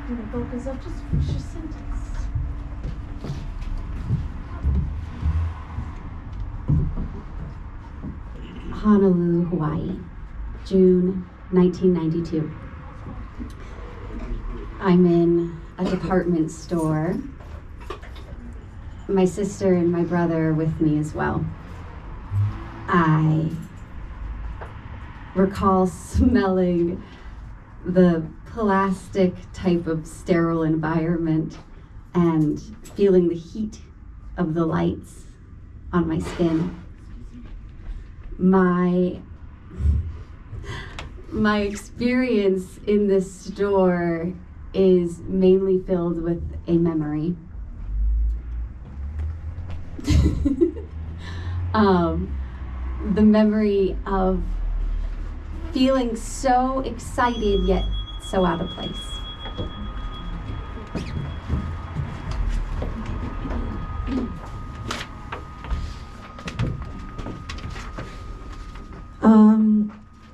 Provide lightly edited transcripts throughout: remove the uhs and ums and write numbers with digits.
just finish your sentence. Honolulu, Hawaii, June 1992. I'm in a department store. My sister and my brother are with me as well. I recall smelling the plastic type of sterile environment and feeling the heat of the lights on my skin. My experience in this store is mainly filled with a memory. The memory of feeling so excited yet so out of place.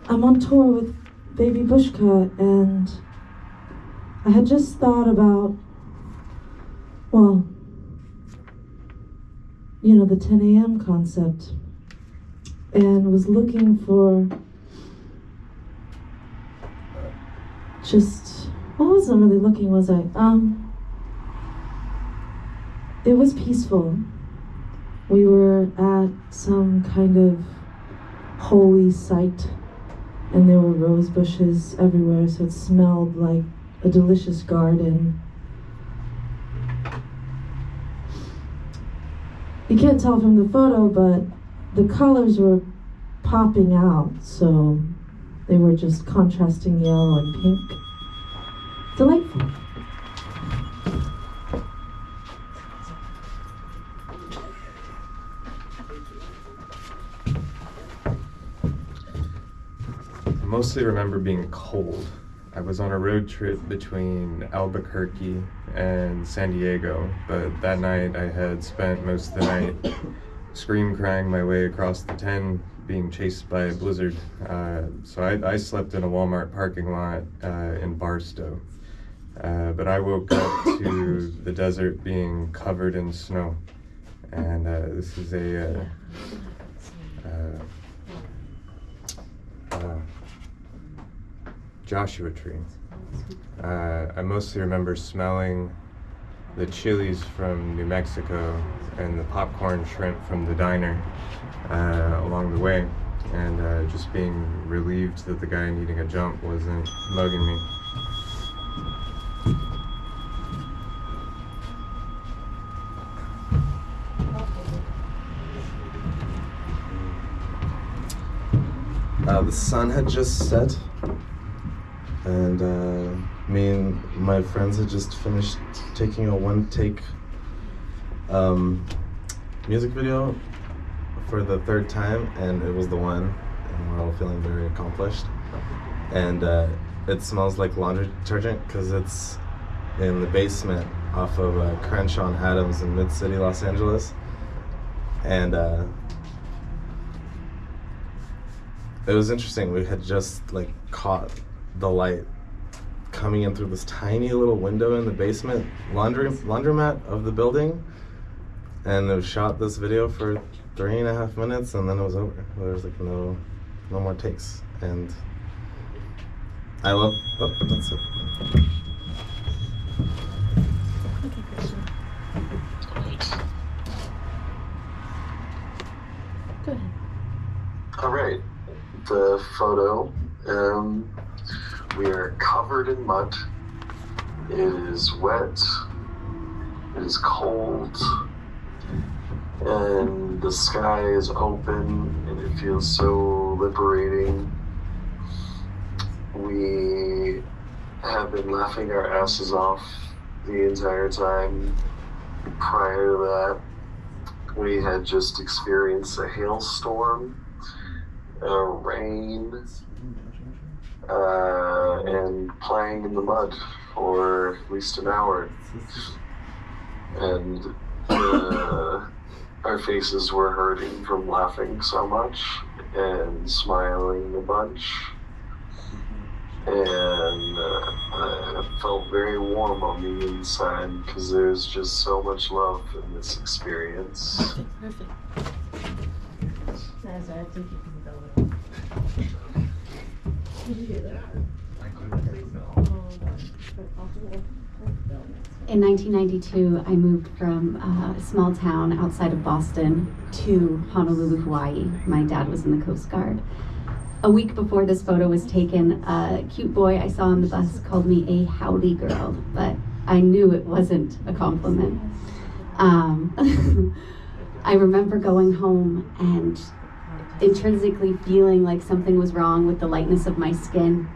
I'm on tour with Baby Bushka, and I had just thought about, well, you know, the 10 a.m. concept, and was looking for just, well, I wasn't really looking, was I? It was peaceful. We were at some kind of holy site, and there were rose bushes everywhere, so it smelled like a delicious garden. You can't tell from the photo, but the colors were popping out, so they were just contrasting yellow and pink. Delightful. I mostly remember being cold. I was on a road trip between Albuquerque and San Diego, but that night I had spent most of the night scream crying my way across the 10, being chased by a blizzard. So I slept in a Walmart parking lot in Barstow. But I woke up to the desert being covered in snow. And this is a Joshua tree. I mostly remember smelling the chilies from New Mexico and the popcorn shrimp from the diner along the way, and just being relieved that the guy needing a jump wasn't mugging me. The sun had just set, and me and my friends had just finished taking a one-take music video for the third time, and it was the one, and we're all feeling very accomplished. And it smells like laundry detergent because it's in the basement off of Crenshaw and Adams in Mid-City, Los Angeles. And it was interesting. We had just like caught the light coming in through this tiny little window in the basement laundromat of the building, and it shot this video for 3.5 minutes, and then it was over. There was like no more takes, and I love. Oh, that's it. Okay, Christian. Go ahead. All right. The photo, we are covered in mud. It is wet, it is cold, and the sky is open, and it feels so liberating. We have been laughing our asses off the entire time. Prior to that, we had just experienced a hailstorm, rain, and playing in the mud for at least an hour. And our faces were hurting from laughing so much and smiling a bunch. And felt very warm on the inside because there's just so much love in this experience. Perfect. In 1992, I moved from a small town outside of Boston to Honolulu, Hawaii. My dad was in the Coast Guard. A week before this photo was taken, a cute boy I saw on the bus called me a howdy girl, but I knew it wasn't a compliment. I remember going home and intrinsically feeling like something was wrong with the lightness of my skin.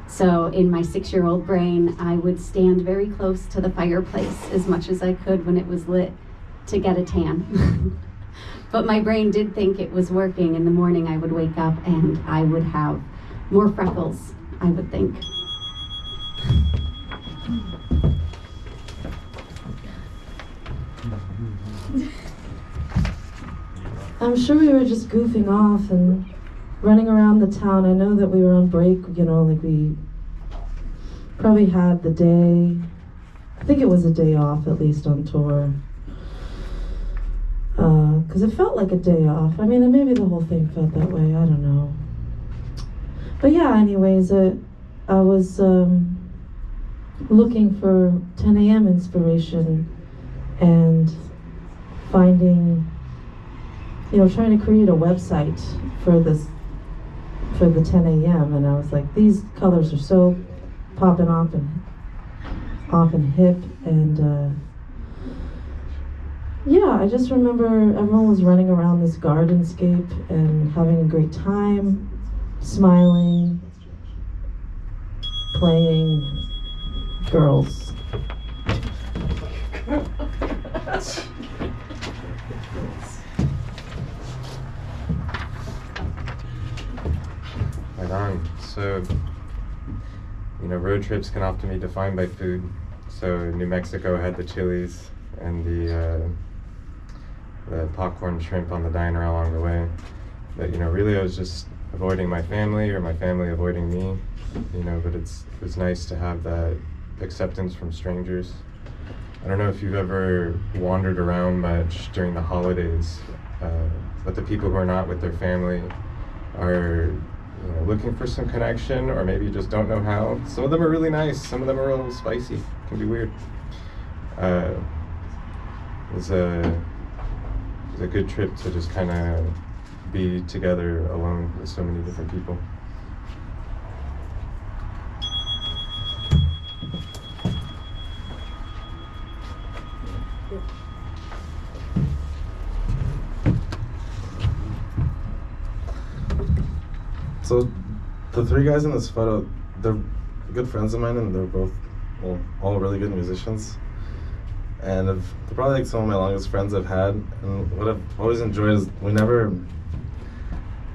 So in my 6-year-old brain, I would stand very close to the fireplace as much as I could when it was lit to get a tan. But my brain did think it was working. In the morning, I would wake up and I would have more freckles, I would think. I'm sure we were just goofing off and running around the town. I know that we were on break, you know, like we probably had the day, I think it was a day off at least on tour. Because it felt like a day off. I mean, and maybe the whole thing felt that way, I don't know. But yeah, anyways, I was looking for 10 a.m. inspiration and finding, you know, trying to create a website for the 10 a.m. and I was like, these colors are so popping off and hip, and yeah, I just remember everyone was running around this gardenscape and having a great time, smiling, playing girls. Right on. So, you know, road trips can often be defined by food. So New Mexico had the chilies and the popcorn shrimp on the diner along the way. But, you know, really I was just avoiding my family or my family avoiding me, you know, but it was nice to have that acceptance from strangers. I don't know if you've ever wandered around much during the holidays, but the people who are not with their family are, you know, looking for some connection, or maybe just don't know how. Some of them are really nice, some of them are a little spicy, can be weird. It was a good trip to just kind of be together alone with so many different people. So the three guys in this photo, they're good friends of mine, and they're both, well, all really good musicians. And they're probably like some of my longest friends I've had. And what I've always enjoyed is we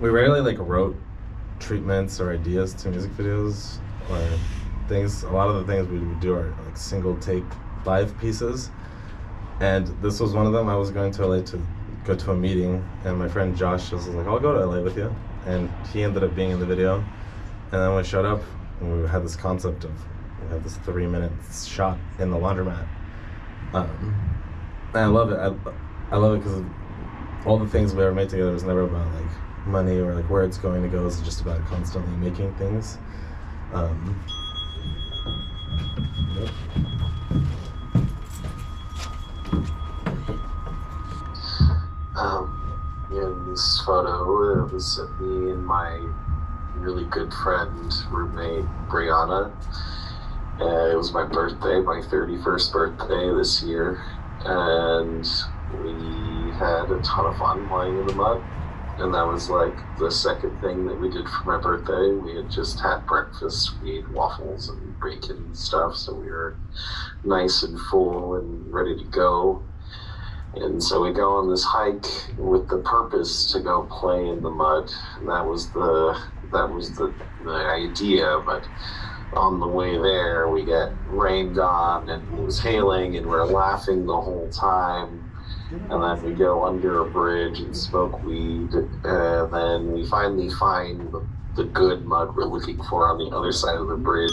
rarely like wrote treatments or ideas to music videos or things. A lot of the things we would do are like single take live pieces. And this was one of them. I was going to LA to go to a meeting, and my friend Josh was like, I'll go to LA with you. And he ended up being in the video. And then we showed up, and we had this concept of, we have this 3-minute shot in the laundromat. And I love it. I love it because all the things we ever made together was never about like money or like where it's going to go. It's just about constantly making things. Yep. In this photo, it was me and my really good friend, roommate, Brianna. It was my birthday, my 31st birthday this year, and we had a ton of fun playing in the mud. And that was like the second thing that we did for my birthday. We had just had breakfast, we ate waffles and bacon and stuff, so we were nice and full and ready to go. And so we go on this hike with the purpose to go play in the mud. And that was the idea, but on the way there we get rained on and it was hailing and we're laughing the whole time. And then we go under a bridge and smoke weed, and then we finally find the good mud we're looking for on the other side of the bridge.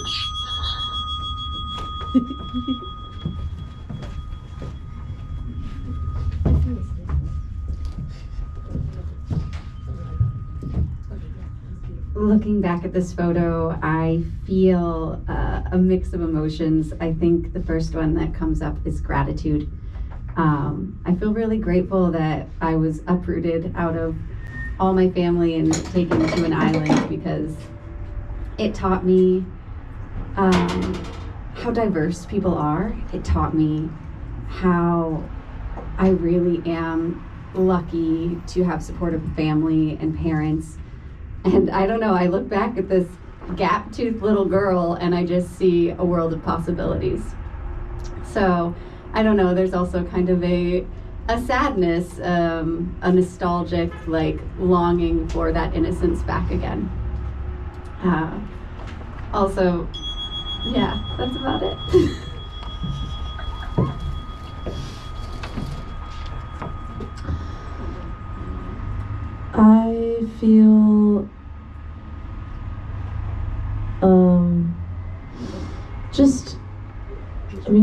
Looking back at this photo, I feel a mix of emotions. I think the first one that comes up is gratitude. I feel really grateful that I was uprooted out of all my family and taken to an island, because it taught me how diverse people are. It taught me how I really am lucky to have supportive family and parents. And I don't know, I look back at this gap-toothed little girl and I just see a world of possibilities. So, I don't know, there's also kind of a sadness, a nostalgic, like, longing for that innocence back again. Also, yeah, that's about it. I feel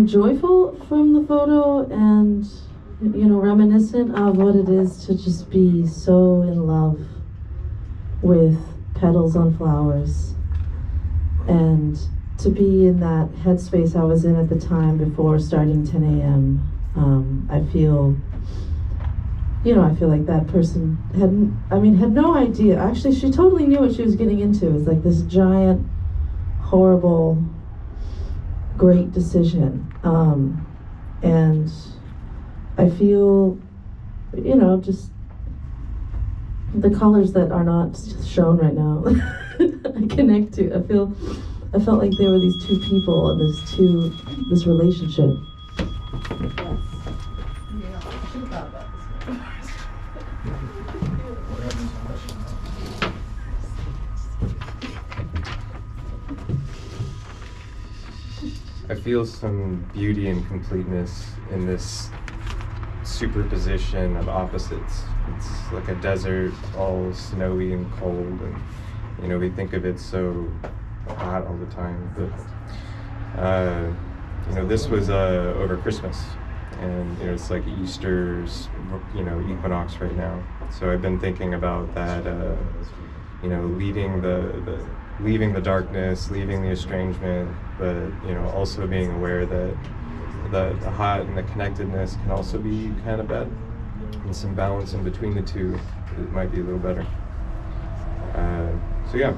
joyful from the photo, and reminiscent of what it is to just be so in love with petals on flowers, and to be in that headspace I was in at the time before starting 10 a.m. I feel like that person had no idea. Actually, she totally knew what she was getting into. It was like this giant, horrible, great decision. And I feel, just the colors that are not shown right now, I connect to. I felt like there were these two people and this relationship. I feel some beauty and completeness in this superposition of opposites. It's like a desert, all snowy and cold, and we think of it so hot all the time. But this was over Christmas, and it's like Easter's equinox right now. So I've been thinking about that. Leaving the darkness, leaving the estrangement, but also being aware that the hot and the connectedness can also be kind of bad, and some balance in between the two, it might be a little better. So yeah,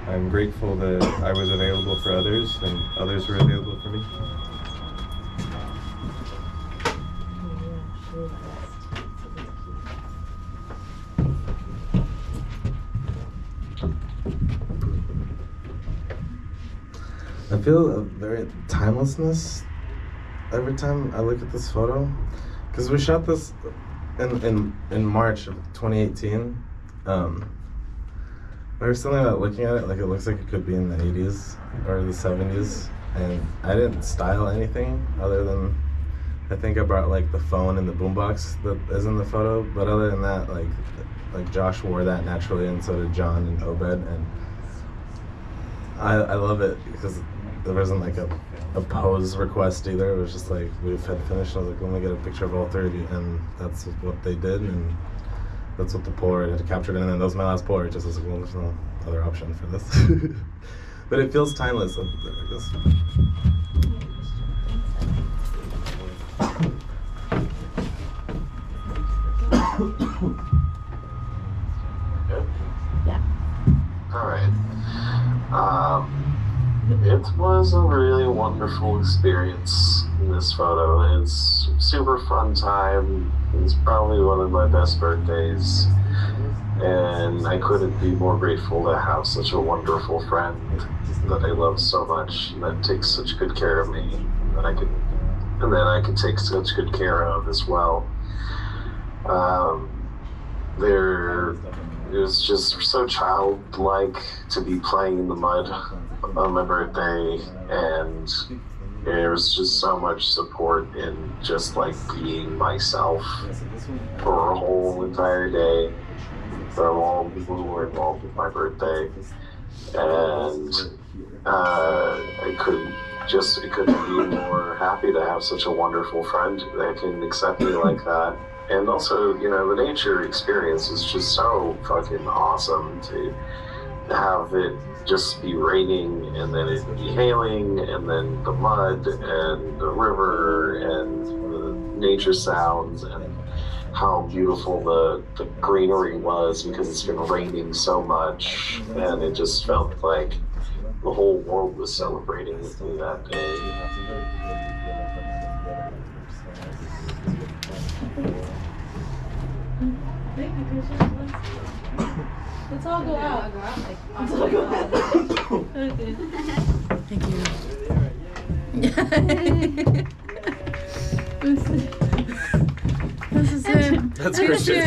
I'm grateful that I was available for others and others were available for me. I feel a very timelessness every time I look at this photo, because we shot this in March of 2018. There's something about looking at it, like it looks like it could be in the 80s or the 70s, and I didn't style anything other than I think I brought like the phone and the boombox that is in the photo, but other than that, like Josh wore that naturally, and so did John and Obed, and I love it because there wasn't like a pose request either. It was just like we had finished. I was like, let me get a picture of all three of you, and that's what they did, and that's what the Polaroid had captured. And then that was my last Polaroid. Just was like, well, there's no other option for this. But it feels timeless. Yeah. All right. It was a really wonderful experience in this photo. It's super fun time. It's probably one of my best birthdays. And I couldn't be more grateful to have such a wonderful friend that I love so much, and that takes such good care of me, and that I could take such good care of as well. It was just so childlike to be playing in the mud on my birthday, and there was just so much support in just like being myself for a whole entire day from all the people who were involved with my birthday. And I couldn't just couldn't be more happy to have such a wonderful friend that can accept me like that. And also, you know, the nature experience is just so fucking awesome to have it just be raining and then it be hailing and then the mud and the river and the nature sounds and how beautiful the greenery was because it's been raining so much, and it just felt like the whole world was celebrating with me that day. Let's all go out. Let's all go out. Thank you. This is it. That's Christian.